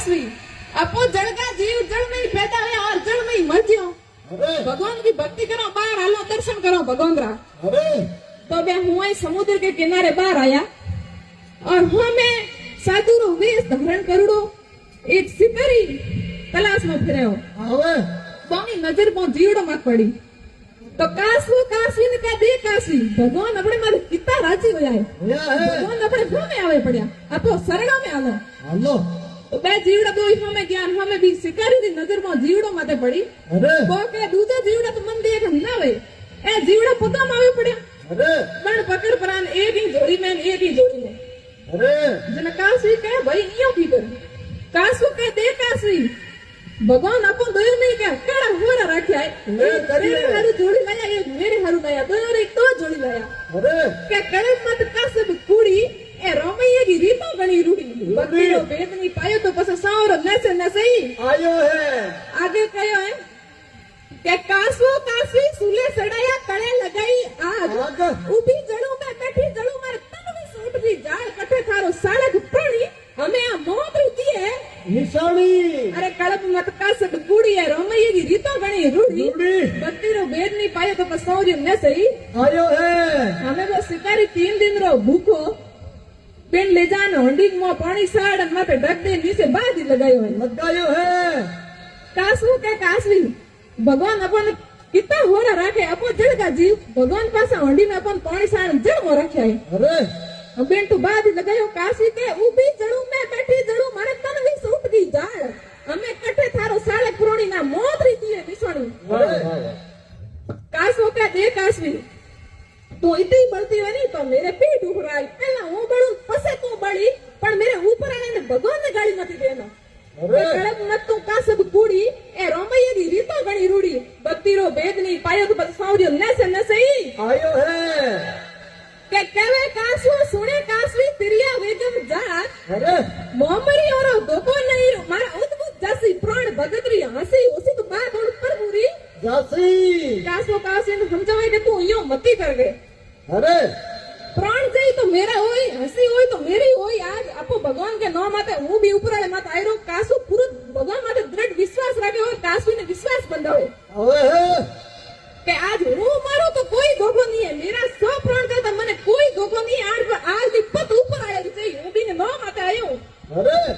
कासवी अपो जड़ का जीव जड़ में ही पैदा हुआ और जड़ में ही मर जियो। भगवान की भक्ति करो, बाहर हालो दर्शन करो भगवान रा। तो बे हुआ समुद्र के किनारे बाहर आया और हमें साधु रो वेश धारण करूड़ो एक सिकरी तलाश में फिरे हो। बानी नजर पो जीवड़ो मत पड़ी तो कासवी कासवी ने कहा दे कासवी भगवान अपने मारे कितना राजी हो जाए। भगवान अपने मुंह में आवे पड़िया अपो सरड़ा में आलो हालो तो बे जीवड़ा दो हमें ज्ञान हमें भी शिकारी दी नजर में जीवड़ो माथे पड़ी। को के दूसरा जीवड़ा तो मन देख ना वे ए जीवड़ा पता मावे पड़िया बण पकड़ परान एक ही जोड़ी में जन कासवी कहे भाई नियो की कर कासवी कहे दे कासवी भगवान अपन दो नहीं क्या केड़ा होरा रखया है तेरे हारू जोड़ी लाया ये मेरे हारू लाया दो रे तो जोड़ी लाया के करे मत कासब कुड़ी ए रोमैया की रीतो गणी रूड़ी बकरीरो भेद नहीं पायो तो पस सावर नसे नसई आयो है आगे कयो है के कासो कासवी सुले सड़ाया कड़े लगाई आग उभी जड़ों में बैठी जड़ों में तन में सूट दी जाल कठे थारो साड़क प्राणी हमें आ मौत रुती है निशानी अरे कड़प मत कासब कुड़ी है रोमैया की रीतो गणी रूड़ी बकरीरो भेद नहीं पायो तो पस सावर नसई आयो है हमें वो शिकारी 3 दिन रो भूखो पेन ले जानो हंडी में पानी साड़ माथे ढक दे नीचे बादी लगायो है कासू के कासवी भगवान अपन कितना होरा रखे अपन जड़ का जीव भगवान पासा हंडी में अपन पानी साड़ जड़ में रखा है बेन तो बादी लगायो कासवी के उभी जड़ू में बैठी जड़ू मारे तन भी सूट दी जाड़ हमें कटे थारो साले पुरानी ना मौत रीती है निशानी कासू के दे कासवी तो इतनी बढ़ती है नहीं तो मेरे पेट ऊपर आई पहला वो बड़ू पसे तू बड़ी पर मेरे ऊपर आने ने भगवान ने गाड़ी मत देना कड़क मत तू का सब कूड़ी ए रोमैया दी रीतो गणी रूड़ी बत्तीरो भेद नहीं पायो तो बस सावरियो नसे नसई आयो है के कहवे कासू सुने कासवी तिरिया वेगम जा मोमरी और दोको नहीं मारा उद्भुत जैसी प्राण भगतरी हंसी उसी तो बात और पर पूरी जासी कासू कासवी ने समझावे के तू यो मती कर गए प्राण जाई तो मेरा होई हंसी होई तो मेरी होई आज आपो भगवान के नाम माते हूं भी ऊपर वाले मत आयरो कासू पूरा भगवान माते दृढ़ विश्वास रखे और कासवी ने विश्वास बंधावे के आज हूं मारो तो कोई धोखो नहीं है मेरा 100 प्राण का तो मने कोई धोखो नहीं आज भी पत ऊपर आया चाहिए हूं भी ने नाम माते आयो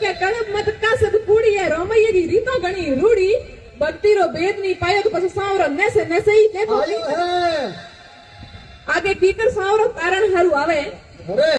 के कड़ब मत कासब कूड़ी है रोमैया की रीतो गणी रूड़ी बत्तीरो भेद नहीं पायो तो पस सावरा नसे नसे ही देखो आगे कीकर सावरो कारण हारू आवे